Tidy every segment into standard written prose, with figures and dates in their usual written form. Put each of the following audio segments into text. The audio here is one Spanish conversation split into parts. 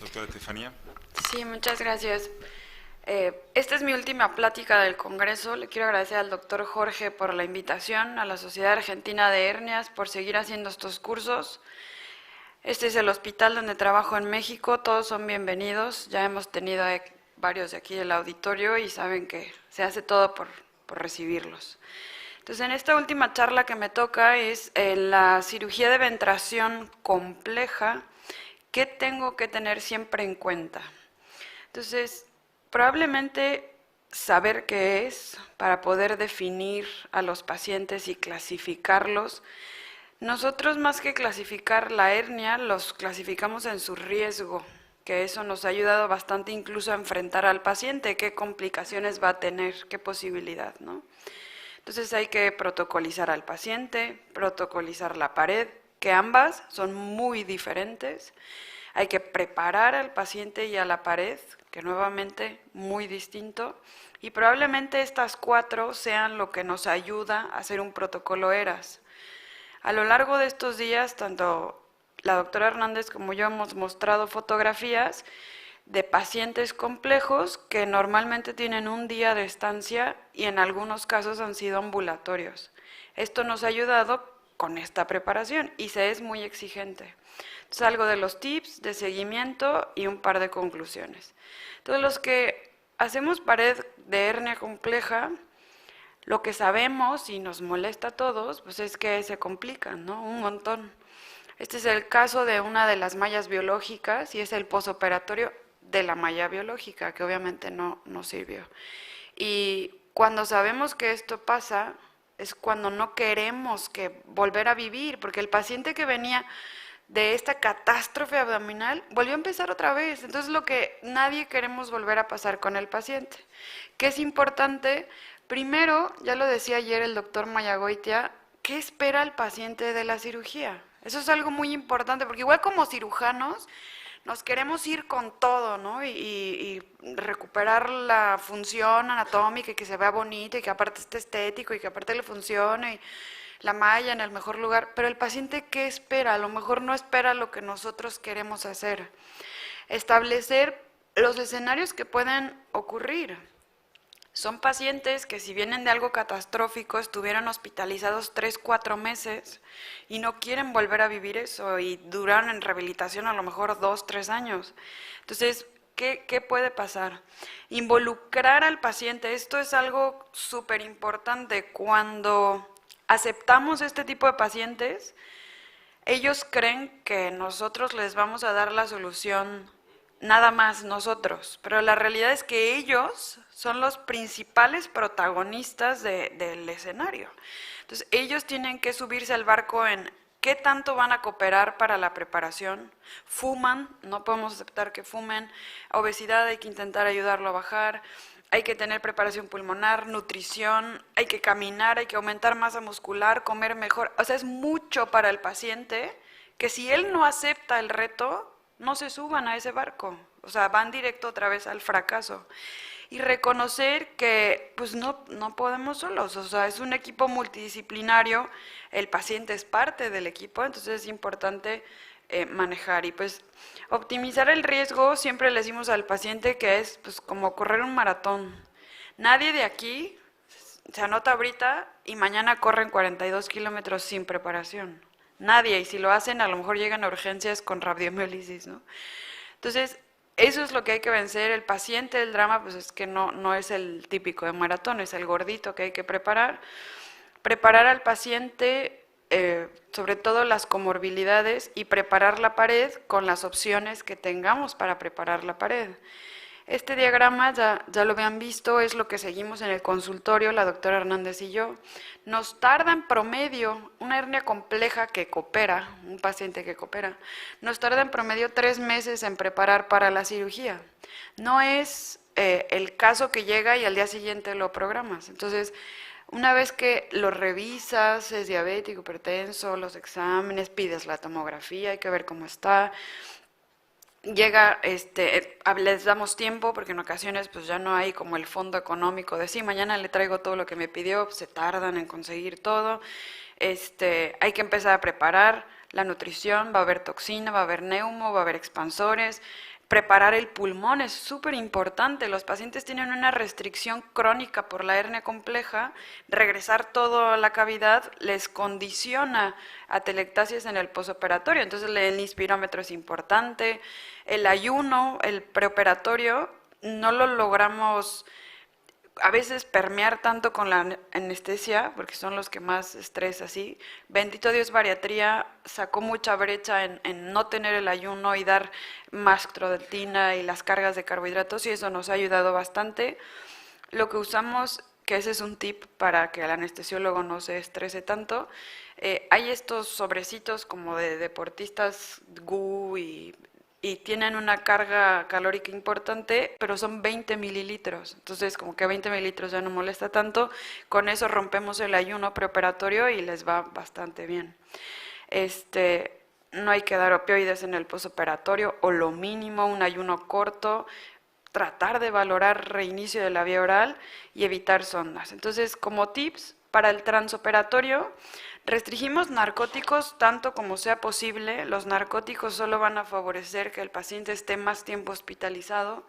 Doctora Estefanía. Sí, muchas gracias. Esta es mi última plática del Congreso. Le quiero agradecer al doctor Jorge por la invitación, a la Sociedad Argentina de Hernias por seguir haciendo estos cursos. Este es el hospital donde trabajo en México, todos son bienvenidos. Ya hemos tenido varios de aquí del auditorio y saben que se hace todo por recibirlos. Entonces, en esta última charla que me toca es la cirugía de ventración compleja. ¿Qué tengo que tener siempre en cuenta? Entonces, probablemente saber qué es para poder definir a los pacientes y clasificarlos. Nosotros, más que clasificar la hernia, los clasificamos en su riesgo, que eso nos ha ayudado bastante incluso a enfrentar al paciente, qué complicaciones va a tener, qué posibilidad, ¿no? Entonces hay que protocolizar al paciente, protocolizar la pared, que ambas son muy diferentes. Hay que preparar al paciente y a la pared, que nuevamente muy distinto. Y probablemente estas cuatro sean lo que nos ayuda a hacer un protocolo ERAS. A lo largo de estos días, tanto la doctora Hernández como yo hemos mostrado fotografías de pacientes complejos que normalmente tienen un día de estancia y en algunos casos han sido ambulatorios. Esto nos ha ayudado con esta preparación y se es muy exigente. Entonces, algo de los tips de seguimiento y un par de conclusiones. Entonces, los que hacemos pared de hernia compleja, lo que sabemos y nos molesta a todos, pues es que se complican, ¿no? Un montón. Este es el caso de una de las mallas biológicas y es el posoperatorio de la malla biológica, que obviamente no sirvió. Y cuando sabemos que esto pasa, es cuando no queremos que volver a vivir, porque el paciente que venía de esta catástrofe abdominal volvió a empezar otra vez. Entonces, lo que nadie queremos volver a pasar con el paciente. ¿Qué es importante? Primero, ya lo decía ayer el doctor Mayagoitia, ¿qué espera el paciente de la cirugía? Eso es algo muy importante, porque igual como cirujanos nos queremos ir con todo, ¿no? Y recuperar la función anatómica y que se vea bonito y que aparte esté estético y que aparte le funcione y la malla en el mejor lugar. Pero el paciente, ¿qué espera? A lo mejor no espera lo que nosotros queremos hacer. Establecer los escenarios que pueden ocurrir. Son pacientes que si vienen de algo catastrófico estuvieron hospitalizados 3, 4 meses y no quieren volver a vivir eso y duraron en rehabilitación a lo mejor 2, 3 años. Entonces, ¿qué puede pasar? Involucrar al paciente, esto es algo súper importante. Cuando aceptamos este tipo de pacientes, ellos creen que nosotros les vamos a dar la solución nada más nosotros, pero la realidad es que ellos son los principales protagonistas del escenario. Entonces, ellos tienen que subirse al barco en qué tanto van a cooperar para la preparación. Fuman, no podemos aceptar que fumen. Obesidad, hay que intentar ayudarlo a bajar. Hay que tener preparación pulmonar, nutrición, hay que caminar, hay que aumentar masa muscular, comer mejor. O sea, es mucho para el paciente que si él no acepta el reto, no se suban a ese barco, o sea, van directo otra vez al fracaso. Y reconocer que pues no podemos solos, o sea, es un equipo multidisciplinario, el paciente es parte del equipo, entonces es importante manejar y pues optimizar el riesgo. Siempre le decimos al paciente que es pues como correr un maratón. Nadie de aquí se anota ahorita y mañana corren 42 kilómetros sin preparación. Nadie, y si lo hacen, a lo mejor llegan a urgencias con radiomiólisis, ¿no? Entonces, eso es lo que hay que vencer. El paciente, el drama, pues es que no es el típico de maratón, es el gordito que hay que preparar. Preparar al paciente, sobre todo las comorbilidades, y preparar la pared con las opciones que tengamos para preparar la pared. Este diagrama, ya lo habían visto, es lo que seguimos en el consultorio, la doctora Hernández y yo. Nos tarda en promedio, una hernia compleja que coopera, un paciente que coopera, nos tarda en promedio 3 meses en preparar para la cirugía. No es el caso que llega y al día siguiente lo programas. Entonces, una vez que lo revisas, es diabético, hipertenso, los exámenes, pides la tomografía, hay que ver cómo está. Llega, les damos tiempo porque en ocasiones pues ya no hay como el fondo económico de sí, mañana le traigo todo lo que me pidió, pues, se tardan en conseguir todo. Hay que empezar a preparar la nutrición, va a haber toxina, va a haber neumo, va a haber expansores, Preparar el pulmón es súper importante. Los pacientes tienen una restricción crónica por la hernia compleja. Regresar todo a la cavidad les condiciona atelectasias en el posoperatorio. Entonces el inspirómetro es importante. El ayuno, el preoperatorio, no lo logramos a veces permear tanto con la anestesia, porque son los que más estrés así. Bendito Dios, bariatría sacó mucha brecha en no tener el ayuno y dar mastrodectina y las cargas de carbohidratos, y eso nos ha ayudado bastante. Lo que usamos, que ese es un tip para que el anestesiólogo no se estrese tanto, hay estos sobrecitos como de deportistas GU y tienen una carga calórica importante, pero son 20 mililitros. Entonces, como que 20 mililitros ya no molesta tanto. Con eso rompemos el ayuno preoperatorio y les va bastante bien. No hay que dar opioides en el posoperatorio, o lo mínimo, un ayuno corto. Tratar de valorar reinicio de la vía oral y evitar sondas. Entonces, como tips para el transoperatorio, restringimos narcóticos tanto como sea posible. Los narcóticos solo van a favorecer que el paciente esté más tiempo hospitalizado.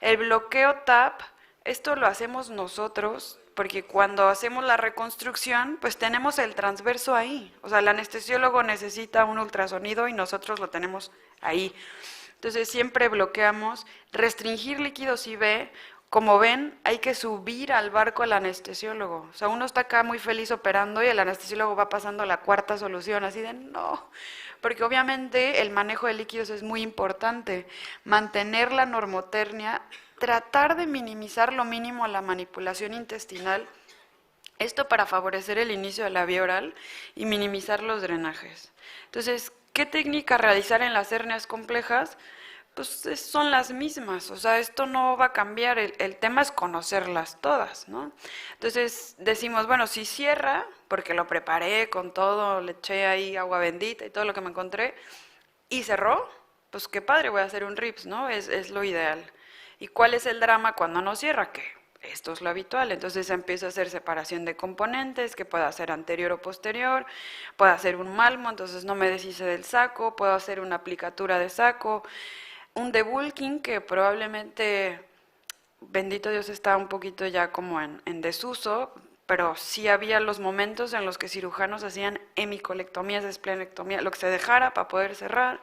El bloqueo TAP, esto lo hacemos nosotros, porque cuando hacemos la reconstrucción, pues tenemos el transverso ahí. O sea, el anestesiólogo necesita un ultrasonido y nosotros lo tenemos ahí. Entonces siempre bloqueamos. Restringir líquidos IV. Como ven, hay que subir al barco al anestesiólogo. O sea, uno está acá muy feliz operando y el anestesiólogo va pasando la cuarta solución, así de no. Porque obviamente el manejo de líquidos es muy importante. Mantener la normotermia, tratar de minimizar lo mínimo la manipulación intestinal. Esto para favorecer el inicio de la vía oral y minimizar los drenajes. Entonces, ¿qué técnica realizar en las hernias complejas? Pues son las mismas, o sea, esto no va a cambiar, el tema es conocerlas todas, ¿no? Entonces decimos, bueno, si cierra, porque lo preparé con todo, le eché ahí agua bendita y todo lo que me encontré, y cerró, pues qué padre, voy a hacer un RIPS, ¿no? Es lo ideal. ¿Y cuál es el drama cuando no cierra? Que esto es lo habitual, entonces empieza a hacer separación de componentes, que pueda ser anterior o posterior, puede hacer un malmo, entonces no me deshice del saco, puedo hacer una aplicatura de saco, un debulking que probablemente, bendito Dios, está un poquito ya como en desuso, pero sí había los momentos en los que cirujanos hacían hemicolectomías, esplenectomía, lo que se dejara para poder cerrar.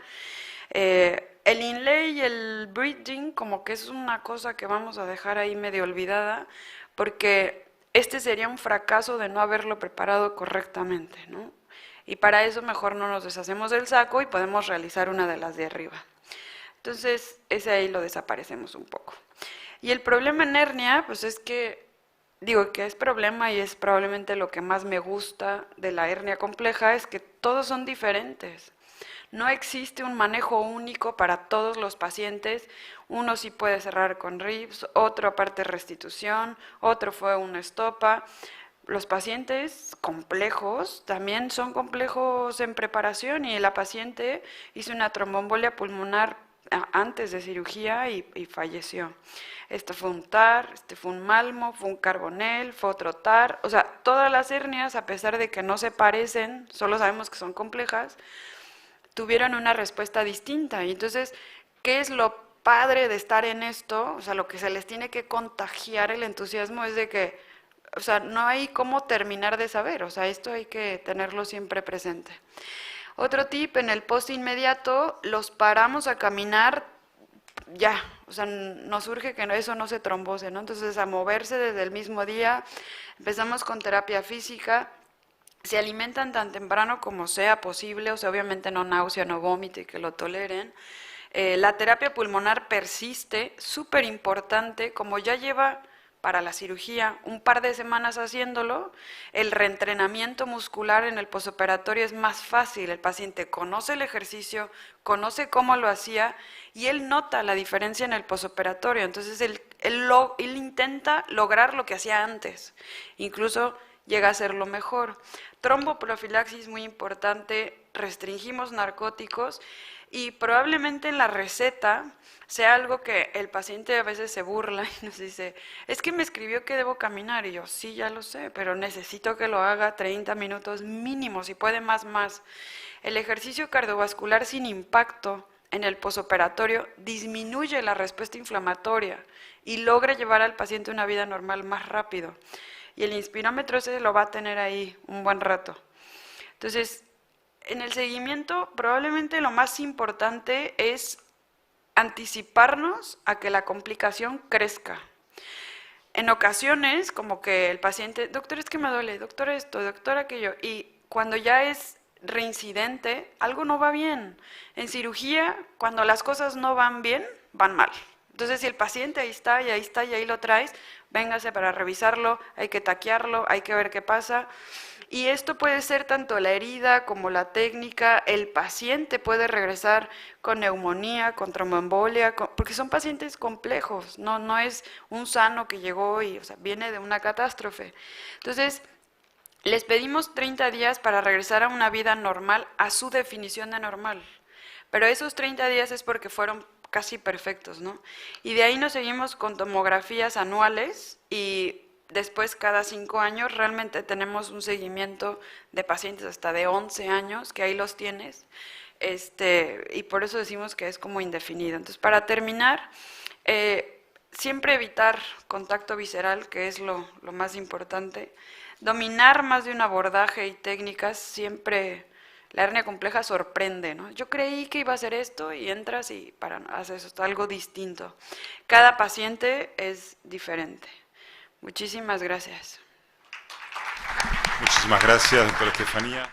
El inlay y el bridging como que es una cosa que vamos a dejar ahí medio olvidada, porque este sería un fracaso de no haberlo preparado correctamente, ¿no? Y para eso mejor no nos deshacemos del saco y podemos realizar una de las de arriba. Entonces, ese ahí lo desaparecemos un poco. Y el problema en hernia, pues es que, digo que es problema y es probablemente lo que más me gusta de la hernia compleja, es que todos son diferentes. No existe un manejo único para todos los pacientes. Uno sí puede cerrar con RIPS, otro aparte restitución, otro fue una estopa. Los pacientes complejos también son complejos en preparación, y la paciente hizo una tromboembolia pulmonar antes de cirugía y falleció. Este fue un TAR, este fue un malmo, fue un carbonel, fue otro TAR. O sea, todas las hernias, a pesar de que no se parecen, solo sabemos que son complejas, tuvieron una respuesta distinta. Y entonces, ¿qué es lo padre de estar en esto? O sea, lo que se les tiene que contagiar el entusiasmo es de que, o sea, no hay cómo terminar de saber. O sea, esto hay que tenerlo siempre presente. Otro tip, en el post inmediato los paramos a caminar ya, o sea, nos urge que eso no se trombose, ¿no? Entonces, a moverse desde el mismo día, empezamos con terapia física, se alimentan tan temprano como sea posible, o sea, obviamente no náusea, no vómito y que lo toleren. La terapia pulmonar persiste, súper importante, como ya lleva para la cirugía un par de semanas haciéndolo, el reentrenamiento muscular en el posoperatorio es más fácil. El paciente conoce el ejercicio, conoce cómo lo hacía y él nota la diferencia en el posoperatorio. Entonces él intenta lograr lo que hacía antes, incluso llega a ser lo mejor. Tromboprofilaxis muy importante, restringimos narcóticos y probablemente en la receta sea algo que el paciente a veces se burla y nos dice, es que me escribió que debo caminar, y yo, sí, ya lo sé, pero necesito que lo haga 30 minutos mínimo, si puede más. El ejercicio cardiovascular sin impacto en el posoperatorio disminuye la respuesta inflamatoria y logra llevar al paciente una vida normal más rápido. Y el inspirómetro ese lo va a tener ahí un buen rato. Entonces, en el seguimiento probablemente lo más importante es anticiparnos a que la complicación crezca. En ocasiones, como que el paciente, doctor, es que me duele, doctor esto, doctor aquello, y cuando ya es reincidente, algo no va bien. En cirugía, cuando las cosas no van bien, van mal. Entonces, si el paciente ahí está, y ahí lo traes, véngase para revisarlo, hay que taquearlo, hay que ver qué pasa. Y esto puede ser tanto la herida como la técnica. El paciente puede regresar con neumonía, con tromboembolia, porque son pacientes complejos, no es un sano que llegó y, o sea, viene de una catástrofe. Entonces, les pedimos 30 días para regresar a una vida normal, a su definición de normal. Pero esos 30 días es porque fueron casi perfectos, ¿no? Y de ahí nos seguimos con tomografías anuales y después cada 5 años realmente tenemos un seguimiento de pacientes hasta de 11 años, que ahí los tienes, y por eso decimos que es como indefinido. Entonces, para terminar, siempre evitar contacto visceral, que es lo más importante. Dominar más de un abordaje y técnicas, siempre la hernia compleja sorprende, ¿no? Yo creí que iba a hacer esto y entras y haces esto, algo distinto. Cada paciente es diferente. Muchísimas gracias. Muchísimas gracias, doctora Estefanía.